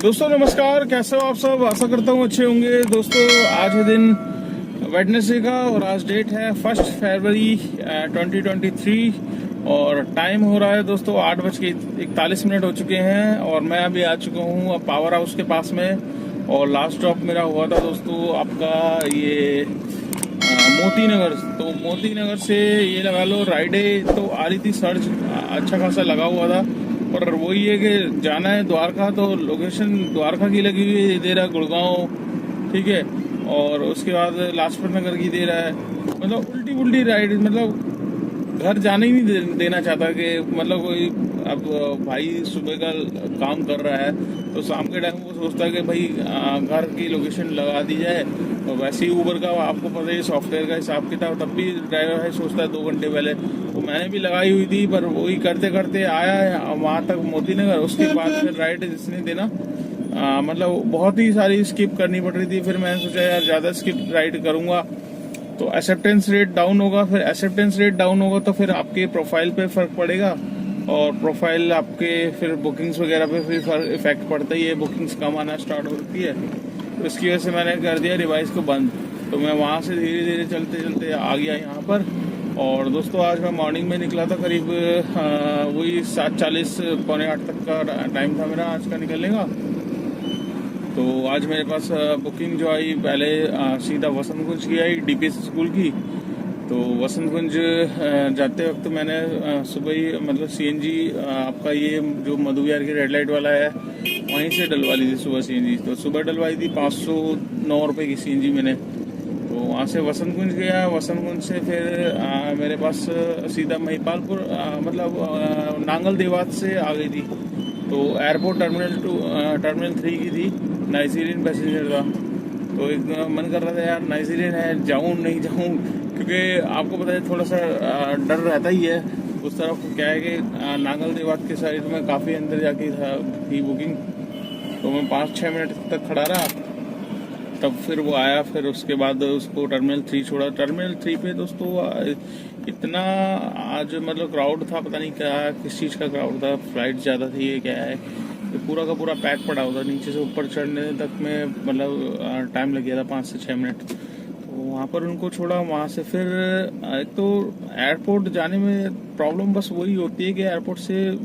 दोस्तों नमस्कार, कैसे हो आप सब। आशा करता हूँ अच्छे होंगे। दोस्तों आज है दिन वेडनेसडे का और आज डेट है 1 फरवरी 2023 और टाइम हो रहा है दोस्तों 8:41 हो चुके हैं और मैं अभी आ चुका हूँ पावर हाउस के पास में। और लास्ट स्टॉप मेरा हुआ था दोस्तों आपका ये मोती नगर। तो मोती नगर से ये लगा लो राइडे तो आ रही थी, सर्च अच्छा खासा लगा हुआ था। और वही है कि जाना है द्वारका, तो लोकेशन द्वारका की लगी हुई दे रहा है, गुड़गांव, ठीक है। और उसके बाद लाजपत नगर की दे रहा है। मतलब उल्टी उल्टी राइड, मतलब घर जाने ही नहीं देना चाहता कि मतलब कोई अब भाई सुबह का काम कर रहा है तो शाम के टाइम वो सोचता है कि भाई घर की लोकेशन लगा दी जाए। और वैसे ही ऊबर का आपको पता है सॉफ्टवेयर का हिसाब किताब, तब भी ड्राइवर है सोचता है 2 घंटे पहले। तो मैंने भी लगाई हुई थी पर वही करते करते आया है वहाँ तक मोती नगर। उसके बाद फिर राइड जिसने देना मतलब बहुत ही सारी स्किप करनी पड़ रही थी। फिर मैंने सोचा यार ज़्यादा स्किप राइड करूँगा तो एक्सेप्टेंस रेट डाउन होगा। फिर एक्सेप्टेंस रेट डाउन होगा तो फिर आपके प्रोफाइल पे फर्क पड़ेगा और प्रोफाइल आपके फिर बुकिंग्स वगैरह पे फिर इफेक्ट पड़ता ही है। बुकिंग्स कम आना स्टार्ट होती है तो इसकी वजह से मैंने कर दिया रिवाइज को बंद। तो मैं वहाँ से धीरे धीरे चलते चलते आ गया यहाँ पर। और दोस्तों आज मैं मॉर्निंग में निकला था, करीब वही 7:40 पौने 8 तक का टाइम था मेरा आज का निकलने का। तो आज मेरे पास बुकिंग जो आई पहले सीधा वसंत कुंज की आई, डीपीएस स्कूल की। तो वसंत कुंज जाते वक्त मैंने सुबह ही मतलब सीएनजी आपका ये जो मधु विहार की रेड लाइट वाला है वहीं से डलवा ली थी सुबह सीएनजी। तो सुबह डलवाई थी 509 रुपये की सीएनजी मैंने। तो वहाँ से वसंत कुंज गया, वसंत कुंज से फिर मेरे पास सीधा महिपालपुर मतलब नांगल देवात से आ गई थी। तो एयरपोर्ट टर्मिनल 3 की थी, नाइजीरियन पैसेंजर था। तो एक मन कर रहा था यार नाइजीरियन है, जाऊँ नहीं जाऊँ, क्योंकि आपको पता है थोड़ा सा डर रहता ही है उस तरफ। क्या है कि नांगल देवात के साइड में काफ़ी अंदर जाके थी बुकिंग। तो मैं 5-6 मिनट तक खड़ा रहा, तब फिर वो आया। फिर उसके बाद उसको टर्मिनल 3 छोड़ा। टर्मिनल 3 पे दोस्तों इतना आज मतलब क्राउड था, पता नहीं क्या किस चीज़ का क्राउड था, फ्लाइट ज़्यादा थी ये क्या है, पूरा का पूरा पैक पड़ा हुआ था। नीचे से ऊपर चढ़ने तक में मतलब टाइम लग गया था 5 से 6 मिनट। तो वहाँ पर उनको छोड़ा, वहाँ से फिर एक तो एयरपोर्ट जाने में प्रॉब्लम बस वही होती है कि एयरपोर्ट से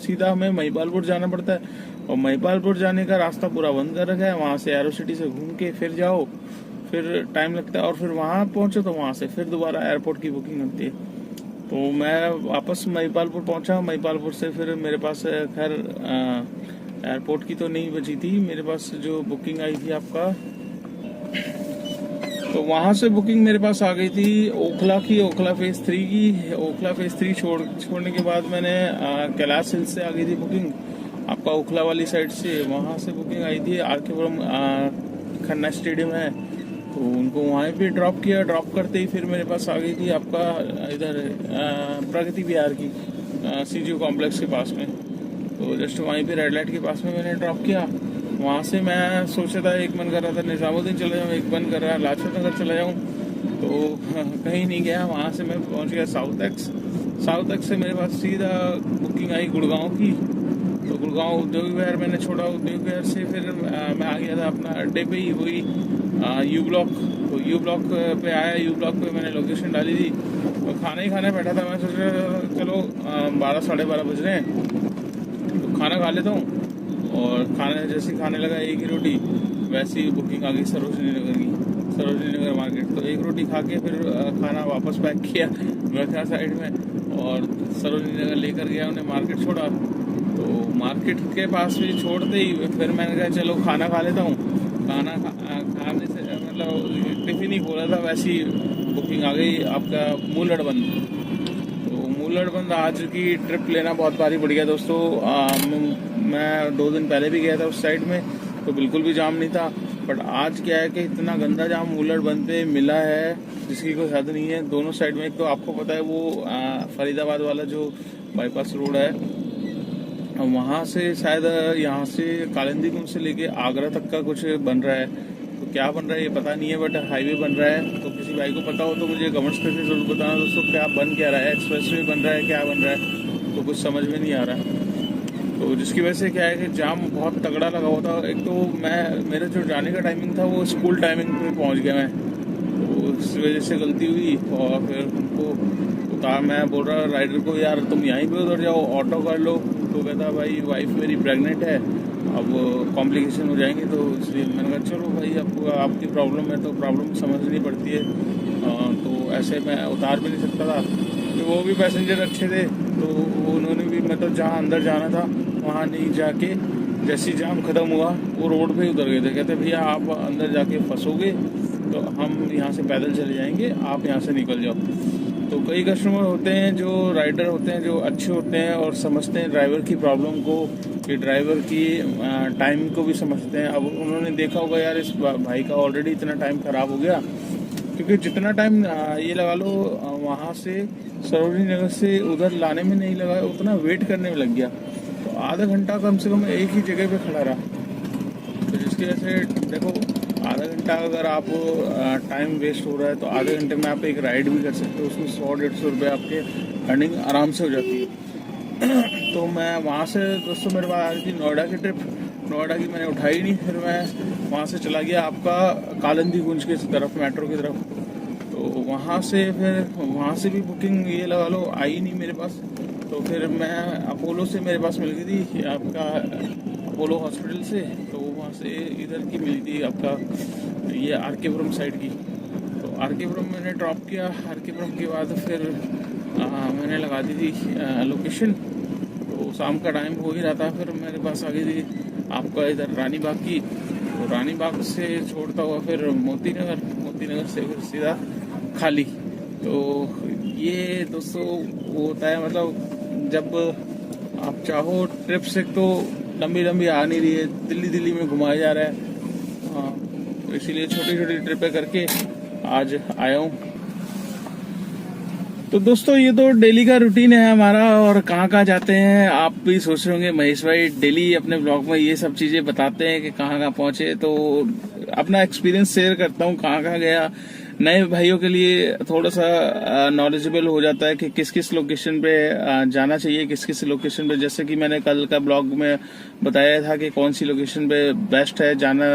सीधा हमें महिपालपुर जाना पड़ता है और महिपालपुर जाने का रास्ता पूरा बंद कर रखा है। वहाँ से एरो सिटी से घूम के फिर जाओ, फिर टाइम लगता है। और फिर वहाँ पहुँचो तो वहाँ से फिर दोबारा एयरपोर्ट की बुकिंग होती है। तो मैं वापस महिपालपुर पहुंचा। महिपालपुर से फिर मेरे पास खैर एयरपोर्ट की तो नहीं बची थी, मेरे पास जो बुकिंग आई थी आपका, तो वहां से बुकिंग मेरे पास आ गई थी ओखला की, ओखला फेज 3 की। ओखला फेज 3 छोड़ने के बाद मैंने कैलाश हिल्स से आ गई थी बुकिंग आपका ओखला वाली साइड से। वहां से बुकिंग आई थी आरकेपुरम खन्ना स्टेडियम है, तो उनको वहीं पे ड्रॉप किया। ड्रॉप करते ही फिर मेरे पास आ गई थी आपका इधर प्रगति विहार की सीजीओ कॉम्प्लेक्स के पास में। तो जस्ट वहीं पे रेड लाइट के पास में मैंने ड्रॉप किया। वहाँ से मैं सोचा था, एक मन कर रहा था निजामुद्दीन चला जाऊँ, एक मन कर रहा है लाजपत नगर चला जाऊँ, तो कहीं नहीं गया। वहाँ से मैं पहुँच गया साउथ एक्स से मेरे पास सीधा बुकिंग आई गुड़गांव की। तो गुड़गांव उद्योग विहार मैंने छोड़ा, उद्योग विहार से फिर मैं आ गया था अपना अड्डे पे ही, वही यू ब्लॉक। तो यू ब्लॉक पे आया, यू ब्लॉक पे मैंने लोकेशन डाली थी। तो खाना ही खाने बैठा था, मैं सोच रहा चलो 12-12:30 बज रहे हैं तो खाना खा लेता हूँ। और खाने जैसे खाने लगा एक ही रोटी, वैसे ही बुकिंग आ गई सरोजनी नगर मार्केट। तो एक रोटी खा के फिर खाना वापस पैक किया रखा साइड में और सरोजनी नगर लेकर गया, उन्हें मार्केट छोड़ा। तो मार्केट के पास भी छोड़ते ही फिर मैंने कहा चलो खाना खा लेता हूँ। खाना खाने से मतलब टिफिन ही खोला था, वैसी बुकिंग आ गई आपका मूलड़बंद। तो मूलड़बंद आज की ट्रिप लेना बहुत भारी पड़ गया दोस्तों। मैं 2 दिन पहले भी गया था उस साइड में तो बिल्कुल भी जाम नहीं था, बट आज क्या है कि इतना गंदा जाम मूलड़बंद पे मिला है जिसकी कोई हद नहीं है। दोनों साइड में, एक तो आपको पता है वो फरीदाबाद वाला जो बाईपास रोड है, वहाँ से शायद यहाँ से कालिंदी कुंज से लेके आगरा तक का कुछ बन रहा है। तो क्या बन रहा है ये पता नहीं है, बट हाईवे बन रहा है। तो किसी भाई को पता हो तो मुझे कमेंट्स करके जरूर बताना दोस्तों, क्या बन क्या रहा है, एक्सप्रेस वे बन रहा है, क्या बन रहा है, तो कुछ समझ में नहीं आ रहा है। तो जिसकी वजह से क्या है कि जाम बहुत तगड़ा लगा हुआ था। एक तो मेरा जो जाने का टाइमिंग था वो स्कूल टाइमिंग पे पहुंच गया मैं, तो इस वजह से गलती हुई। और फिर उनको उतार, मैं बोल रहा राइडर को यार तुम यहीं पे उतर जाओ, ऑटो कर लो। तो कहता भाई वाइफ मेरी प्रेग्नेंट है, अब कॉम्प्लिकेशन हो जाएंगे, तो इसलिए मैंने कहा चलो भाई आपको आपकी प्रॉब्लम है तो प्रॉब्लम समझनी पड़ती है। तो ऐसे मैं उतार भी नहीं सकता था। तो वो भी पैसेंजर अच्छे थे, तो उन्होंने भी मतलब जहाँ अंदर जाना था वहाँ नहीं जाके, जैसे जाम ख़त्म हुआ वो रोड पे ही उतर गए थे। कहते भैया आप अंदर जाके फंसोगे तो हम यहाँ से पैदल चले जाएंगे, आप यहाँ से निकल जाओ। तो कई कस्टमर होते हैं जो राइडर होते हैं जो अच्छे होते हैं और समझते हैं ड्राइवर की प्रॉब्लम को, कि ड्राइवर की टाइम को भी समझते हैं। अब उन्होंने देखा होगा यार इस भाई का ऑलरेडी इतना टाइम ख़राब हो गया, क्योंकि जितना टाइम ये लगा लो वहाँ से सरोजनी नगर से उधर लाने में नहीं लगा, उतना वेट करने में लग गया। तो आधा घंटा कम से कम एक ही जगह पे खड़ा रहा। तो जिसकी वजह से देखो आधा घंटा अगर आप टाइम वेस्ट हो रहा है तो आधे घंटे में आप एक राइड भी कर सकते हो, उसमें 100-150 रुपये आपके अर्निंग आराम से हो जाती है। तो मैं वहाँ से दोस्तों मेरे पास आ रही थी नोएडा की ट्रिप, नोएडा की मैंने उठाई नहीं, फिर मैं वहाँ से चला गया आपका कालिंदी कुंज की तरफ, मेट्रो की तरफ। तो वहाँ से भी बुकिंग ये लगा लो आई नहीं मेरे पास। तो फिर मैं अपोलो से मेरे पास मिल गई थी आपका अपोलो हॉस्पिटल से, तो वहाँ से इधर की मिली थी आपका ये आरकेपुरम साइड की। तो आरकेपुरम मैंने ड्रॉप किया, आरकेपुरम के बाद फिर मैंने लगा दी थी लोकेशन। तो शाम का टाइम हो ही रहा था, फिर मेरे पास आ गई थी आपका इधर रानी बाग की। तो रानी बाग से छोड़ता हुआ फिर मोती नगर से फिर सीधा खाली। तो ये दोस्तों वो होता है, मतलब जब आप चाहो ट्रिप से तो लंबी आ नहीं रही है, दिल्ली में घुमाया जा रहा है। तो इसीलिए छोटी ट्रिपें करके आज आया हूँ। तो दोस्तों ये तो डेली का रूटीन है हमारा, और कहाँ जाते हैं आप भी सोच रहे होंगे महेश भाई डेली अपने ब्लॉग में ये सब चीजें बताते हैं कि कहाँ पहुंचे। तो अपना एक्सपीरियंस शेयर करता हूँ कहाँ गया। नए भाइयों के लिए थोड़ा सा नॉलेजेबल हो जाता है कि किस लोकेशन पे जाना चाहिए, किस लोकेशन पे, जैसे कि मैंने कल का ब्लॉग में बताया था कि कौन सी लोकेशन पे बेस्ट है जाना,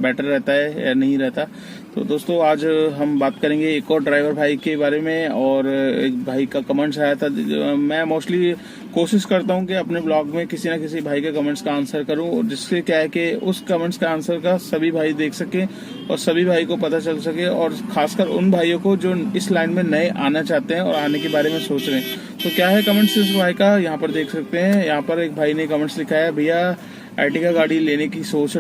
बेटर रहता है या नहीं रहता। तो दोस्तों आज हम बात करेंगे एक और ड्राइवर भाई के बारे में, और एक भाई का कमेंट्स आया था। मैं मोस्टली कोशिश करता हूं कि अपने ब्लॉग में किसी ना किसी भाई के कमेंट्स का आंसर करूं, जिससे क्या है कि उस कमेंट्स का आंसर का सभी भाई देख सके और सभी भाई को पता चल सके, और खासकर उन भाइयों को जो इस लाइन में नए आना चाहते हैं और आने के बारे में सोच रहे हैं। तो क्या है कमेंट्स इस भाई का, यहाँ पर देख सकते हैं। यहाँ पर एक भाई ने कमेंट्स लिखा है, भैया अर्टिगा गाड़ी लेने की सोच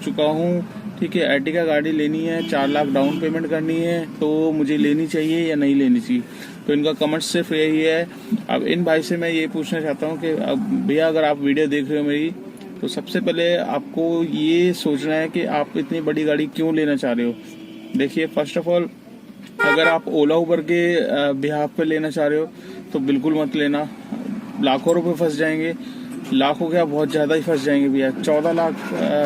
चुका हूँ, ठीक है। अर्टिगा गाड़ी लेनी है, 4 लाख डाउन पेमेंट करनी है, तो मुझे लेनी चाहिए या नहीं लेनी चाहिए। तो इनका कमेंट सिर्फ यही है। अब इन भाई से मैं ये पूछना चाहता हूँ कि अब भैया अगर आप वीडियो देख रहे हो मेरी, तो सबसे पहले आपको ये सोचना है कि आप इतनी बड़ी गाड़ी क्यों लेना चाह रहे हो। देखिए फर्स्ट ऑफ ऑल, अगर आप ओला उबर के बिहाफ पे लेना चाह रहे हो तो बिल्कुल मत लेना, लाखों रुपए फंस जाएंगे, लाखों क्या बहुत ज्यादा ही फंस जाएंगे भैया। 14 लाख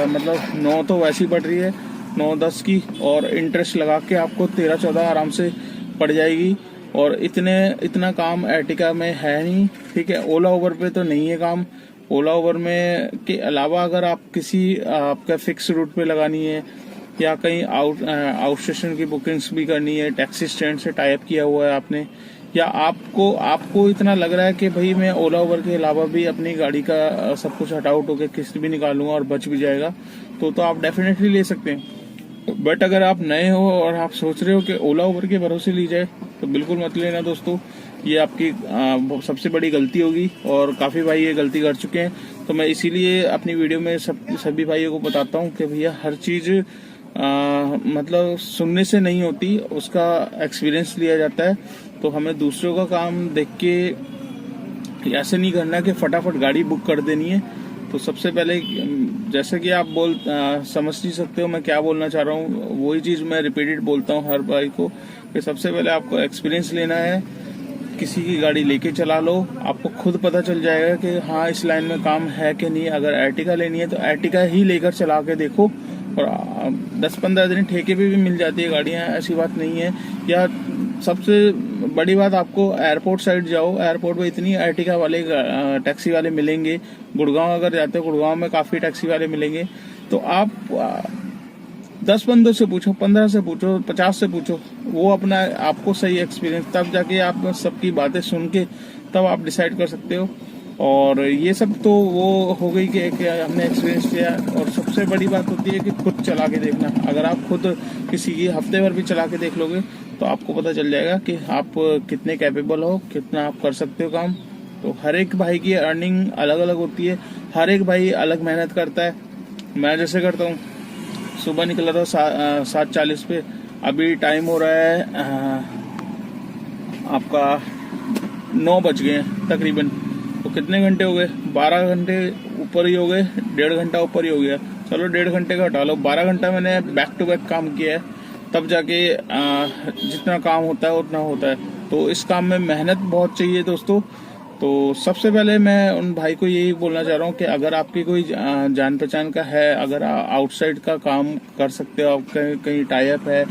मतलब 9 तो वैसी पड़ रही है, 9-10 की, और इंटरेस्ट लगा के आपको 13-14 आराम से पड़ जाएगी। और इतना काम अर्टिगा में है नहीं, ठीक है। ओला उबर पे तो नहीं है काम। ओला उबर में के अलावा अगर आप किसी आपका फिक्स रूट पे लगानी है या कहीं आउट स्टेशन की बुकिंग्स भी करनी है, टैक्सी स्टैंड से टाई अप किया हुआ है आपने, या आपको इतना लग रहा है कि भाई मैं ओला उबर के अलावा भी अपनी गाड़ी का सब कुछ हटाउट होकर किस्त भी निकालूंगा और बच भी जाएगा, तो आप डेफिनेटली ले सकते हैं। बट अगर आप नए हो और आप सोच रहे हो कि ओला उबर के भरोसे ली जाए, तो बिल्कुल मत लेना दोस्तों। ये आपकी सबसे बड़ी गलती होगी, और काफी भाई ये गलती कर चुके हैं। तो मैं इसीलिए अपनी वीडियो में सभी भाइयों को बताता हूँ कि भैया हर चीज मतलब सुनने से नहीं होती, उसका एक्सपीरियंस लिया जाता है। तो हमें दूसरों का काम देख के ऐसे नहीं करना कि फटाफट गाड़ी बुक कर देनी है। तो सबसे पहले जैसे कि आप समझ नहीं सकते हो मैं क्या बोलना चाह रहा हूँ, वही चीज मैं रिपीटेड बोलता हूँ हर भाई को, कि सबसे पहले आपको एक्सपीरियंस लेना है। किसी की गाड़ी लेके चला लो, आपको खुद पता चल जाएगा कि हाँ इस लाइन में काम है कि नहीं। अगर अर्टिगा लेनी है तो अर्टिगा ही लेकर चला के देखो, और 10-15 दिन ठेके पे भी मिल जाती है गाड़ियाँ, ऐसी बात नहीं है। या सबसे बड़ी बात, आपको एयरपोर्ट साइड जाओ, एयरपोर्ट में इतनी अर्टिगा वाले टैक्सी वाले मिलेंगे। गुड़गांव अगर जाते हो, गुड़गांव में काफी टैक्सी वाले मिलेंगे। तो आप 10 बंदों से पूछो, 15 से पूछो, 50 से पूछो, वो अपना आपको सही एक्सपीरियंस, तब जाके आप सबकी बातें सुन के तब आप डिसाइड कर सकते हो। और ये सब तो वो हो गई कि हमने एक्सपीरियंस किया। और सबसे बड़ी बात होती है कि खुद चला के देखना। अगर आप खुद किसी की हफ्ते भर भी चला के देख लोगे तो आपको पता चल जाएगा कि आप कितने कैपेबल हो, कितना आप कर सकते हो काम। तो हर एक भाई की अर्निंग अलग अलग होती है, हर एक भाई अलग मेहनत करता है। मैं जैसे करता हूँ, सुबह निकला था 7:40 पे, अभी टाइम हो रहा है आपका 9 बज गए तकरीबन। तो कितने घंटे हो गए? 12 घंटे ऊपर ही हो गए, 1.5 घंटा ऊपर ही हो गया। चलो 1.5 घंटे का हटा लो, 12 घंटा मैंने बैक टू बैक काम किया है, तब जाके जितना काम होता है उतना होता है। तो इस काम में मेहनत बहुत चाहिए दोस्तों। तो सबसे पहले मैं उन भाई को यही बोलना चाह रहा हूँ कि अगर आपकी कोई जान पहचान का है, अगर आउटसाइड का काम कर सकते हो, आप कहीं टाई अप है,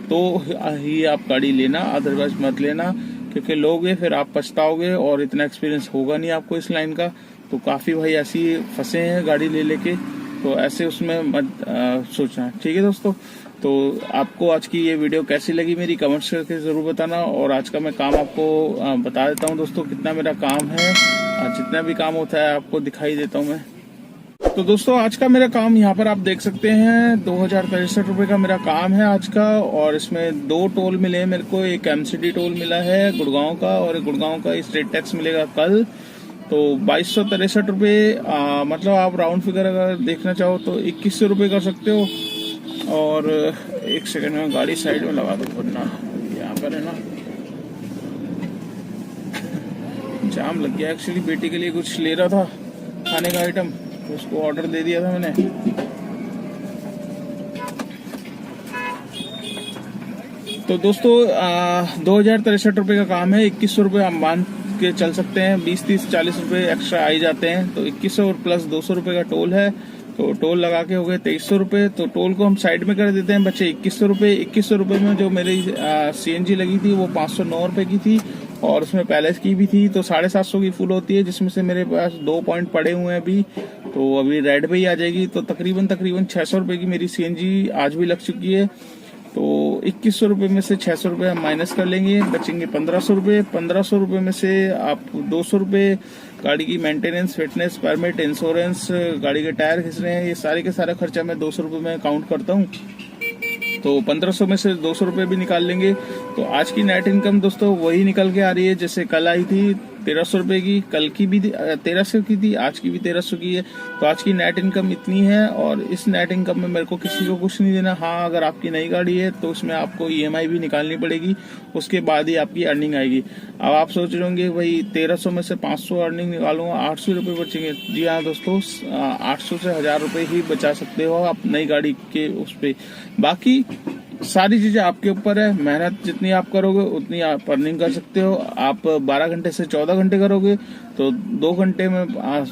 तो ही आप गाड़ी लेना, अदरवाइज मत लेना। क्योंकि लोगे फिर आप पछताओगे और इतना एक्सपीरियंस होगा नहीं आपको इस लाइन का। तो काफी भाई ऐसी फंसे हैं गाड़ी ले लेके, तो ऐसे उसमें मत सोचना। ठीक है दोस्तों, तो आपको आज की ये वीडियो कैसी लगी मेरी कमेंट्स करके जरूर बताना। और आज का मैं काम आपको बता देता हूँ दोस्तों, कितना मेरा काम है, जितना भी काम होता है आपको दिखाई देता हूँ मैं। तो दोस्तों आज का मेरा काम यहाँ पर आप देख सकते हैं, 2063 रुपए का मेरा काम है आज का। और इसमें 2 टोल मिले हैं मेरे को, एक MCD टोल मिला है गुड़गांव का, और एक गुड़गांव का स्टेट टैक्स मिलेगा कल। तो 2263 रुपये, मतलब आप राउंड फिगर अगर देखना चाहो तो 2100 रुपये कर सकते हो। और एक सेकंड में गाड़ी साइड में लगा दो, वरना यहाँ पर है ना जाम लग गया। एक्चुअली बेटी के लिए कुछ ले रहा था खाने का आइटम, तो उसको ऑर्डर दे दिया था मैंने। तो दोस्तों 2063 रुपये का काम है, 2100 रुपये हम मान के चल सकते हैं। 20, 30, 40 रुपये एक्स्ट्रा आ ही जाते हैं। तो 2100 और प्लस 200 रुपये का टोल है, तो टोल लगा के हो गए 2300 रुपये। तो टोल को हम साइड में कर देते हैं, बच्चे 2100 रुपये। 2100 रुपये में जो मेरी CNG लगी थी वो 509 रुपये की थी, और उसमें पैलेस की भी थी, तो 750 की फुल होती है, जिसमें से मेरे पास 2 पॉइंट पड़े हुए हैं अभी। तो अभी रेड पे ही आ जाएगी, तो तकरीबन 600 रुपये की मेरी CNG आज भी लग चुकी है। तो 2100 रुपये में से 600 रुपये हम माइनस कर लेंगे, बचेंगे 1500 रुपये। 1500 रुपये में से आप 200 रुपये गाड़ी की मेंटेनेंस, फिटनेस, परमिट, इंश्योरेंस, गाड़ी के टायर खिंच रहे हैं, ये सारे के सारा खर्चा मैं 200 रुपये में काउंट करता हूँ। तो 1500 में से 200 रुपये भी निकाल लेंगे। तो आज की नेट इनकम दोस्तों वही निकल के आ रही है जैसे कल आई थी, 1300 रुपये की। कल की भी 1300 की थी, आज की भी 1300 की है। तो आज की नेट इनकम इतनी है, और इस नेट इनकम में मेरे को किसी को कुछ नहीं देना। हाँ, अगर आपकी नई गाड़ी है तो उसमें आपको EMI भी निकालनी पड़ेगी, उसके बाद ही आपकी अर्निंग आएगी। अब आप सोच रहे होंगे भाई 1300 में से 500 अर्निंग निकालूंगा, 800 रुपये बचेंगे। जी हाँ दोस्तों, 800 से 1000 रुपये ही बचा सकते हो आप नई गाड़ी के उस पे। बाकी सारी चीजें आपके ऊपर है, मेहनत जितनी आप करोगे उतनी आप अर्निंग कर सकते हो। आप 12 घंटे से 14 घंटे करोगे तो 2 घंटे में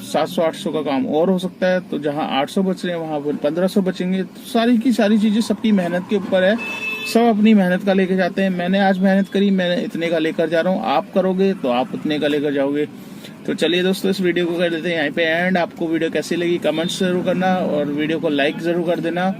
700-800 का काम और हो सकता है। तो जहां 800 बच रहे हैं वहां फिर 1500 बचेंगे। तो सारी की सारी चीजें सबकी मेहनत के ऊपर है, सब अपनी मेहनत का लेके जाते हैं। मैंने आज मेहनत करी, मैंने इतने का लेकर जा रहा हूँ, आप करोगे तो आप उतने का लेकर जाओगे। तो चलिए दोस्तों, इस वीडियो को कर देते हैं यहाँ पे एंड। आपको वीडियो कैसी लगी कमेंट्स जरूर करना, और वीडियो को लाइक जरूर कर देना।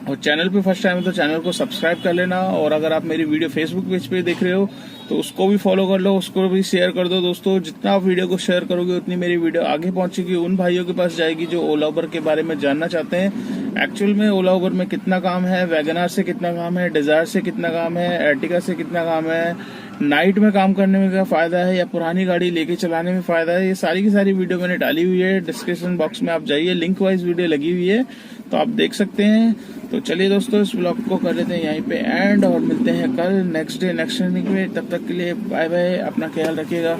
और चैनल पे फर्स्ट टाइम है तो चैनल को सब्सक्राइब कर लेना। और अगर आप मेरी वीडियो फेसबुक पेज पे देख रहे हो तो उसको भी फॉलो कर लो, उसको भी शेयर कर दो दोस्तों। जितना आप वीडियो को शेयर करोगे उतनी मेरी वीडियो आगे पहुंचेगी, उन भाइयों के पास जाएगी जो ओला उबर के बारे में जानना चाहते हैं। एक्चुअल में ओला उबर में कितना काम है, वैगनआर से कितना काम है, डिजायर से कितना काम है, अर्टिगा से कितना काम है, नाइट में काम करने में क्या फायदा है, या पुरानी गाड़ी लेके चलाने में फायदा है, ये सारी की सारी वीडियो मैंने डाली हुई है। डिस्क्रिप्शन बॉक्स में आप जाइए, लिंक वाइज वीडियो लगी हुई है, तो आप देख सकते हैं। तो चलिए दोस्तों, इस ब्लॉग को कर लेते हैं यहीं पे एंड, और मिलते हैं कल नेक्स्ट डे नेक्स्ट में। तब तक के लिए बाय बाय, अपना ख्याल रखिएगा।